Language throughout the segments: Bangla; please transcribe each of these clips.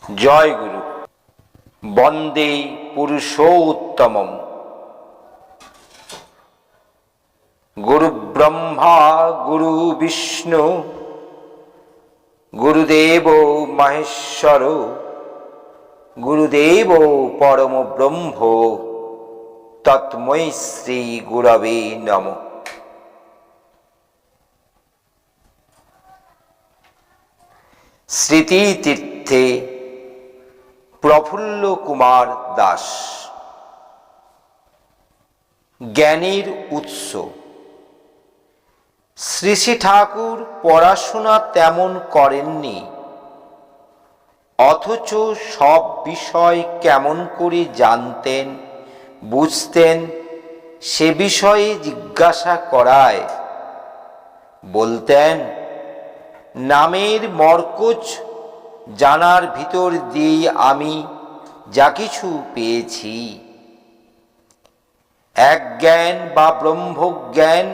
জয় গুরু। বন্দে পুরুষোত্তমম। গুরু ব্রহ্মা গুরু বিষ্ণু গুরুদেব মহেশ্বর গুরুদেব পরম ব্রহ্ম তৎমৈ শ্রী গুরবে নমঃ। স্মৃতিতীর্থে প্রফুল্ল কুমার দাস। জ্ঞানীর উৎস। শ্রী শ্রী ঠাকুর পড়াশোনা তেমন করেননি, অথচ সব বিষয় কেমন করে জানতেন বুঝতেন সে বিষয়ে জিজ্ঞাসা করায় বলতেন, নামের মরকজ জানার ভিতর দিয়ে আমি যা কিছু পেয়েছি, এক জ্ঞান বা ব্রহ্মজ্ঞান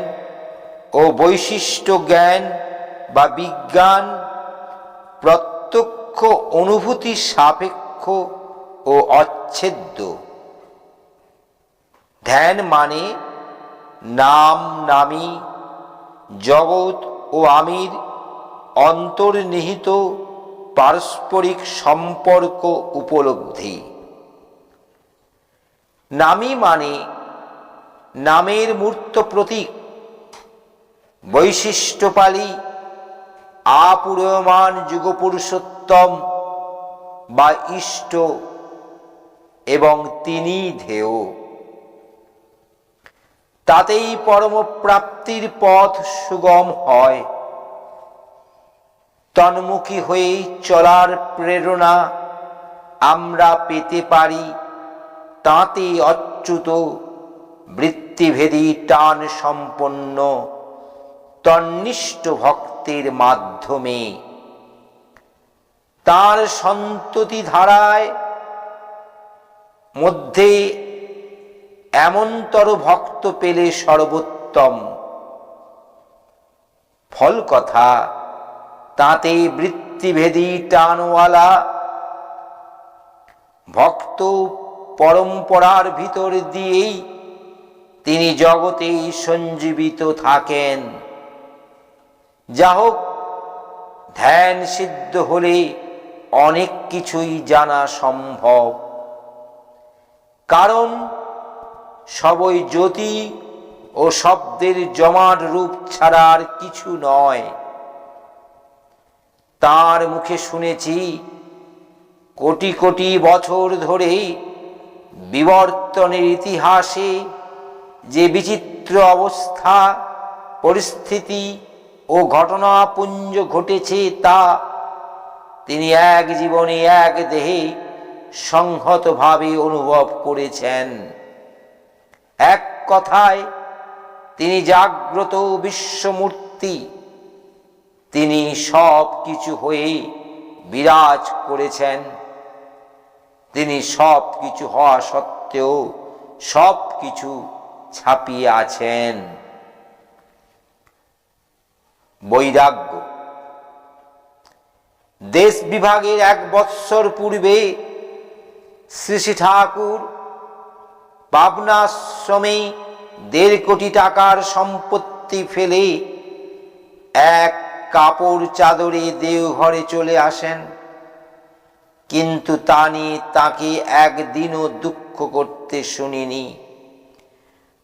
ও বৈশিষ্ট্য জ্ঞান বা বিজ্ঞান প্রত্যক্ষ অনুভূতি সাপেক্ষ ও অচ্ছেদ্য। ধ্যান মানে নাম, নামী, জগৎ ও আমির অন্তর্নিহিত পারস্পরিক সম্পর্ক উপলব্ধি। নামী মানে নামের মূর্ত প্রতীক, বৈশিষ্ট্যপালী, আপূর্যমান যুগপুরুষোত্তম বা ইষ্ট এবং তিনি ধেয়। তাতেই পরম প্রাপ্তির পথ সুগম হয়। তন্মুখী হয়ে চলার প্রেরণা আমরা পেতে পারি তাতে অচ্যুত বৃত্তিভেদী টান সম্পন্ন তন্নিষ্ঠ ভক্তের মাধ্যমে। তার সন্ততি ধারায় মধ্যে এমনতর ভক্ত পেলে সর্বোত্তম। ফল কথা, তাতে বৃত্তিভেদী টানওয়ালা ভক্ত পরম্পরার ভিতর দিয়েই তিনি জগতে সঞ্জীবিত থাকেন। যা হোক, ধ্যান সিদ্ধ হলে অনেক কিছুই জানা সম্ভব, কারণ সবই জ্যোতি ও শব্দের জমাট রূপ ছাড়া আর কিছু নয়। তার মুখে শুনেছি কোটি কোটি বছর ধরে বিবর্তনের ইতিহাসে যে বিচিত্র অবস্থা, পরিস্থিতি ও ঘটনাপুঞ্জ ঘটেছে তা তিনি এক জীবনে এক দেহে সংহতভাবে অনুভব করেছেন। এক কথায় তিনি জাগ্রত বিশ্বমূর্তি। তিনি সব কিছু হয়ে বিরাজ করেছেন। তিনি সব কিছু হওয়া সত্ত্বেও সব কিছু ছাপিয়ে আছেন। বৈরাগ্য। দেশ বিভাগের 1 বৎসর পূর্বে শ্রী শ্রী ঠাকুর পাবনাশ্রমে 1.5 কোটি টাকার সম্পত্তি ফেলে এক কাপড় চাদরে দেওঘরে চলে আসেন। কিন্তু তা নিয়ে তাকে একদিনও দুঃখ করতে শুনিনি,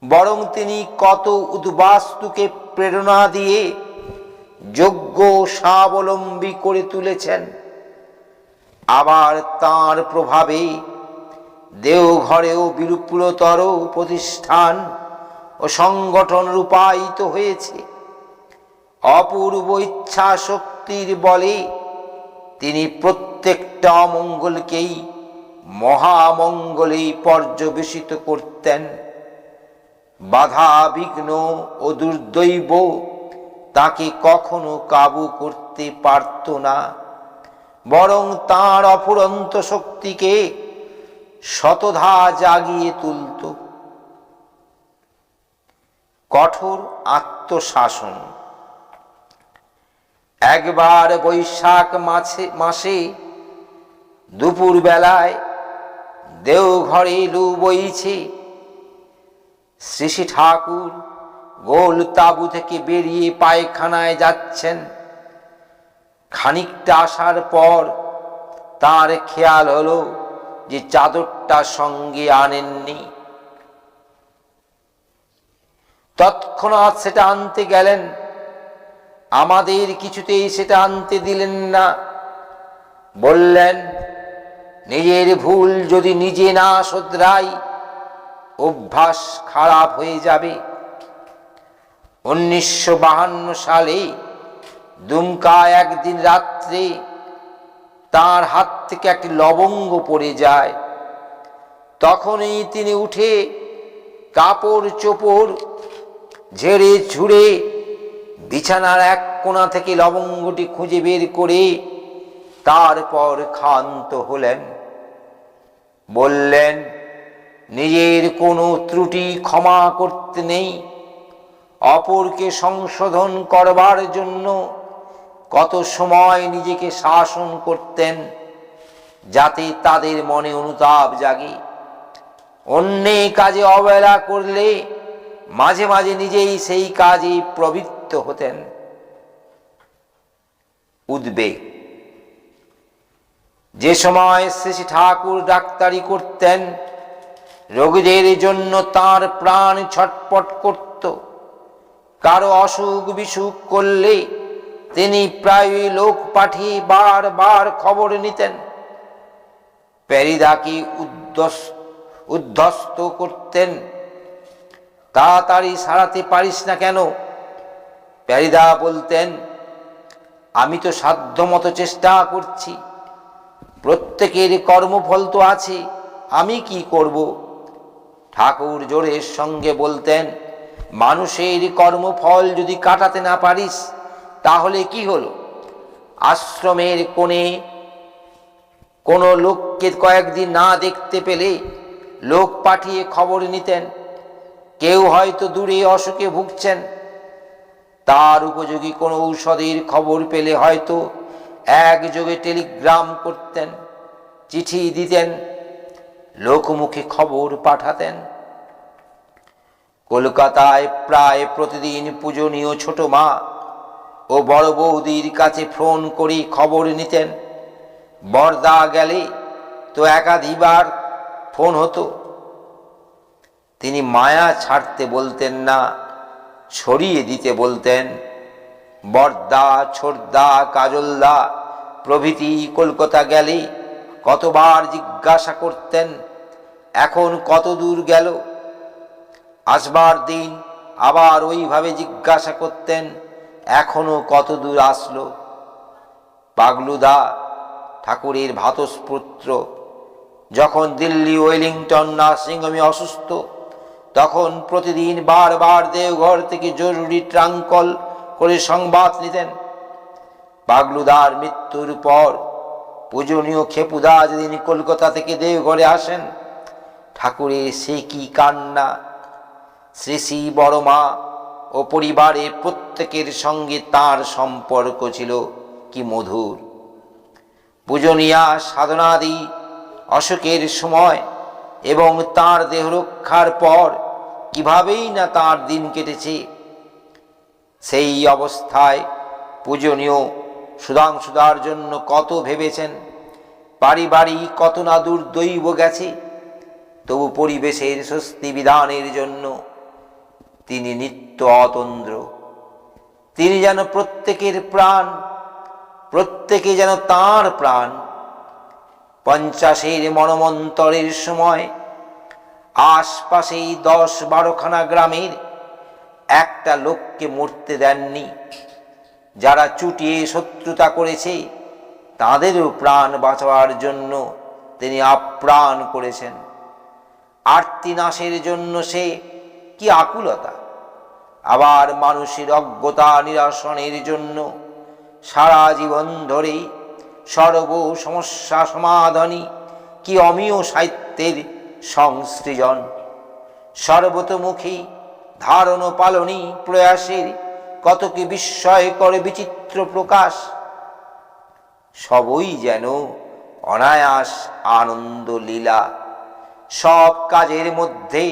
বরং তিনি কত উদ্বাস্তুকে প্রেরণা দিয়ে যোগ্য স্বাবলম্বী করে তুলেছেন। আবার তাঁর প্রভাবে দেওঘরেও বিপুলতর প্রতিষ্ঠান ও সংগঠন রূপায়িত হয়েছে। অপূর্ব ইচ্ছা শক্তির বলে তিনি প্রত্যেকটা অমঙ্গলকেই মহামঙ্গলেই পর্যবেসিত করতেন। বাধা বিঘ্ন ও দুর্দৈব তাকে কখনো কাবু করতে পারত না, বরং তাঁর অফুরন্ত শক্তিকে শতধা জাগিয়ে তুলত। কঠোর আত্মশাসন। একবার বৈশাখ মাসে দুপুর বেলায় দেওঘরে লু বইছে। শ্রী শ্রী ঠাকুর গোল তাঁবু থেকে বেরিয়ে পায়খানায় যাচ্ছেন। খানিকটা আসার পর তার খেয়াল হলো যে চাদরটা সঙ্গে আনেননি। তৎক্ষণাৎ সেটা আনতে গেলেন। আমাদের কিছুতেই সেটা আনতে দিলেন না। বললেন, নিজের ভুল যদি নিজে না শোধরাই অভ্যাস খারাপ হয়ে যাবে। 1952 সালে দুমকায় একদিন রাত্রে তার হাত থেকে একটি লবঙ্গ পড়ে যায়। তখনই তিনি উঠে কাপড় চোপড় ঝেড়ে ঝুড়ে বিছানার এক কোণা থেকে লবঙ্গটি খুঁজে বের করে তারপর ক্ষান্ত হলেন। বললেন, নিজের কোনো ত্রুটি ক্ষমা করতে নেই, অপরকে সংশোধন করবার জন্য কত সময় নিজেকে শাসন করতেন যাতে তাদের মনে অনুতাপ জাগে। অন্যের কাজে অবহেলা করলে মাঝে মাঝে নিজেই সেই কাজে প্রবৃত্ত হতেন। উদ্বেগ। যে সময় শ্রী ঠাকুর ডাক্তারি করতেন, রোগীদের জন্য তার প্রাণ ছটপট করত। কারো অসুখ বিসুখ করলে তিনি প্রায়ই লোক পাঠিয়ে বারবার খবর নিতেন। প্যারিদাকে উদ্ধস্ত করতেন, তাড়াতাড়ি সারাতে পারিস না কেন? প্যারিদা বলতেন, আমি তো সাধ্যমতো চেষ্টা করছি, প্রত্যেকের কর্মফল তো আছে, আমি কি করব? ঠাকুর জোরের সঙ্গে বলতেন, মানুষের কর্মফল যদি কাটাতে না পারিস তাহলে কি হলো? আশ্রমের কোণে কোনো লোককে কয়েকদিন না দেখতে পেলে লোক পাঠিয়ে খবর নিতেন। কেউ হয়তো দূরে অসুখে ভুগছেন, তার উপযোগী কোনো ঔষধের খবর পেলে হয়তো একযোগে টেলিগ্রাম করতেন, চিঠি দিতেন, লোকমুখে খবর পাঠাতেন। কলকাতায় প্রায় প্রতিদিন পূজনীয় ছোট মা ও বড় বৌদির কাছে ফোন করে খবর নিতেন। বরদা গেলে তো একাধিকবার ফোন হতো। তিনি মায়া ছাড়তে বলতেন না, ছড়িয়ে দিতে বলতেন। বরদা, ছোটদা, কাজলদা প্রভৃতি কলকাতা গেলে কতবার জিজ্ঞাসা করতেন, এখন কত দূর গেল? আসবার দিন আবার ওইভাবে জিজ্ঞাসা করতেন, এখনো কত দূর আসলো? পাগলুদা, ঠাকুরের ভ্রাতুষ্পুত্র, যখন দিল্লি ওয়েলিংটন নার্সিংহোমে অসুস্থ, তখন প্রতিদিন বারবার দেওঘর থেকে জরুরি ট্রাঙ্কল করে সংবাদ নিতেন। পাগলুদার মৃত্যুর পর পূজনীয় খেপুদা যেদিন কলকাতা থেকে দেওঘরে আসেন, ঠাকুরের সে কি কান্না! শ্রী শ্রী বড় মা ও পরিবারের প্রত্যেকের সঙ্গে তার সম্পর্ক ছিল কি মধুর। পূজনীয়া সাধনাদি অসুখের সময় এবং তার দেহ রক্ষার পর কিভাবেই না তার দিন কেটেছে। সেই অবস্থায় পূজনীয় সুধাংশুদার জন্য কত ভেবেছেন, পারিবারিক কত না দুর্দৈব গেছে, তবু পরিবেশের স্বস্তি বিধানের জন্য তিনি নিত্য অতন্দ্র। তিনি যেন প্রত্যেকের প্রাণ, প্রত্যেকে যেন তাঁর প্রাণ। 50-এর মনমন্তরের সময় আশপাশেই 10-12খানা গ্রামের একটা লোককে মরতে দেননি। যারা চুটিয়ে শত্রুতা করেছে তাদেরও প্রাণ বাঁচাবার জন্য তিনি আপ্রাণ করেছেন। আরতি নাশের জন্য সে কি আকুলতা! আবার মানুষের অজ্ঞতা নিরসনের জন্য সারা জীবন ধরে সর্ব সমস্যা সমাধানী কি অমীয় সাহিত্যের সংসৃজন! সর্বতোমুখী ধারণ পালনী প্রয়াসের কত কি বিস্ময়কর বিচিত্র প্রকাশ! সবই যেন অনায়াস আনন্দ লীলা। সব কাজের মধ্যে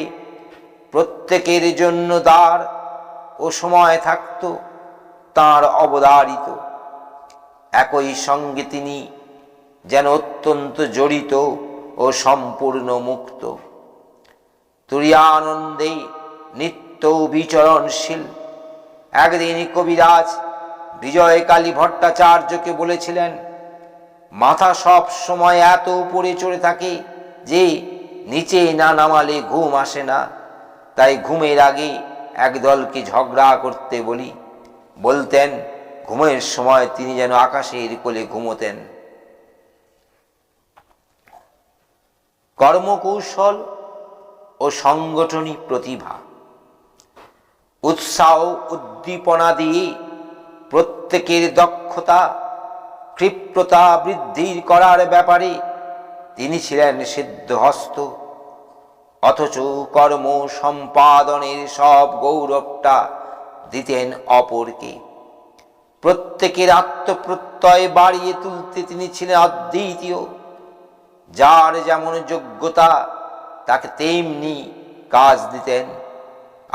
প্রত্যেকের জন্য দ্বার ও সময় থাকত তাঁর অবধারিত। একই সঙ্গে তিনি যেন অত্যন্ত জড়িত ও সম্পূর্ণ মুক্ত। তুরীয়ানন্দে নিত্য বিচরণশীল। একদিন কবিরাজ বিজয়কালী ভট্টাচার্যকে বলেছিলেন, মাথা সব সময় এত উপরে চড়ে থাকে যে নিচে না নামালে ঘুম আসে না। তাই ঘুমের আগে একদলকে ঝগড়া করতে বলতেন। ঘুমের সময় তিনি যেন আকাশের কোলে ঘুমোতেন। কর্মকৌশল ও সংগঠনী প্রতিভা। উৎসাহ উদ্দীপনা দিয়ে প্রত্যেকের দক্ষতা ক্ষিপ্রতা বৃদ্ধি করার ব্যাপারে তিনি ছিলেন সিদ্ধহস্ত। অথচ কর্ম সম্পাদনের সব গৌরবটা দিতেন অপরকে। প্রত্যেকের আত্মপ্রত্যয় বাড়িয়ে তুলতে তিনি ছিলেন অদ্বিতীয়। যার যেমন যোগ্যতা তাকে তেমনি কাজ দিতেন।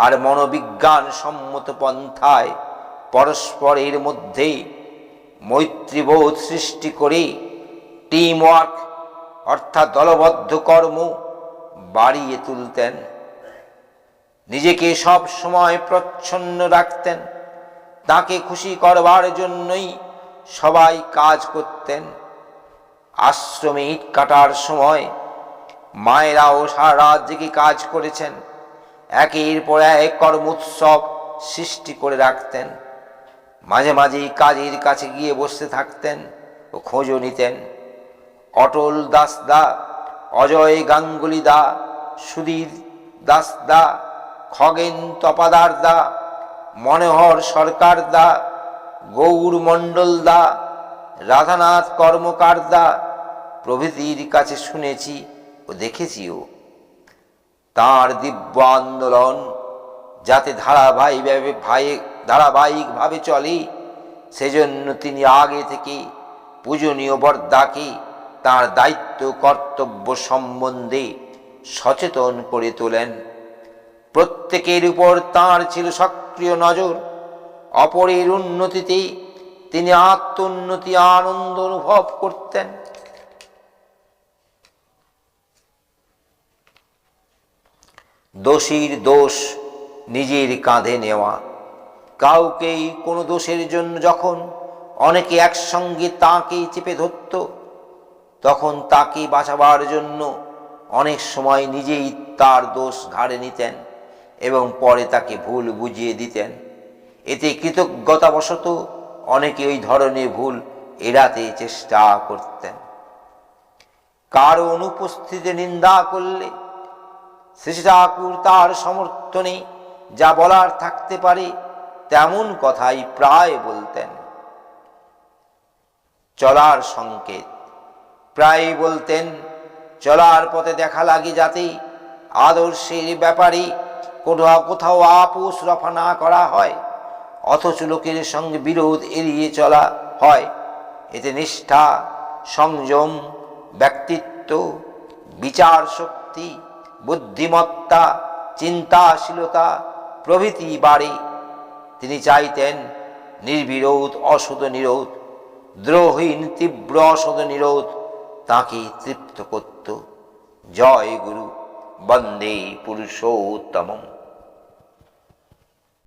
আর মনোবিজ্ঞান সম্মত পন্থায় পরস্পরের মধ্যে মৈত্রীবোধ সৃষ্টি করে টিম ওয়ার্ক অর্থাৎ দলবদ্ধ কর্ম বাড়িয়ে তুলতেন। নিজেকে সব সময় প্রচ্ছন্ন রাখতেন। তাকে খুশি করবার জন্যই সবাই কাজ করতেন। আশ্রমে ইট কাটার সময় মায়েরাও সারা রাত জেগে কাজ করেছেন। একের পর এক কর্মোৎসব সৃষ্টি করে রাখতেন। মাঝে মাঝে কাজের কাছে গিয়ে বসতে থাকতেন ও খোঁজও নিতেন। অটল দাস দা, অজয় গাঙ্গুলি দা, সুধীর দাস দা, খগেন তপাদার দা, মনোহর সরকার দা, গৌর মণ্ডল দা, রাধানাথ কর্মকার দা প্রভৃতির কাছে শুনেছি ও দেখেছিও। তাঁর দিব্য আন্দোলন যাতে ধারাবাহিকভাবে চলে, সেজন্য তিনি আগে থেকে পূজনীয় বরদাকে তাঁর দায়িত্ব কর্তব্য সম্বন্ধে সচেতন করে তোলেন। প্রত্যেকের উপর তাঁর ছিল সক্রিয় নজর। অপরের উন্নতিতে তিনি আত্মোন্নতি আনন্দ অনুভব করতেন। দোষীর দোষ নিজের কাঁধে নেওয়া। কাউকেই কোনো দোষের জন্য যখন অনেকে একসঙ্গে তাঁকেই চেপে ধরত, তখন তাকে বাঁচাবার জন্য অনেক সময় নিজেই তার দোষ ঘাড়ে নিতেন এবং পরে তাকে ভুল বুঝিয়ে দিতেন। এতে কৃতজ্ঞতাবশত অনেকে ওই ধরনের ভুল এড়াতে চেষ্টা করতেন। কারো অনুপস্থিতিতে নিন্দা করলে শ্রী ঠাকুর তার সমর্থনে যা বলার থাকতে পারে তেমন কথাই প্রায় বলতেন। চলার সংকেত প্রায় বলতেন, চলার পথে দেখা লাগে যাতে আদর্শের ব্যাপারে কোথাও আপোষ রফা না করা হয়, অথচ লোকের সঙ্গে বিরোধ এড়িয়ে চলা হয়। এতে নিষ্ঠা, সংযম, ব্যক্তিত্ব, বিচার শক্তি, বুদ্ধিমত্তা, চিন্তাশীলতা প্রভৃতি বাড়ে। তিনি চাইতেন নির্বিরোধ অসদ নিরোধ, দ্রোহীন তীব্র অসদ নিরোধ তাকে তৃপ্ত করত। জয় গুরু, বন্দে পুরুষোত্তমম।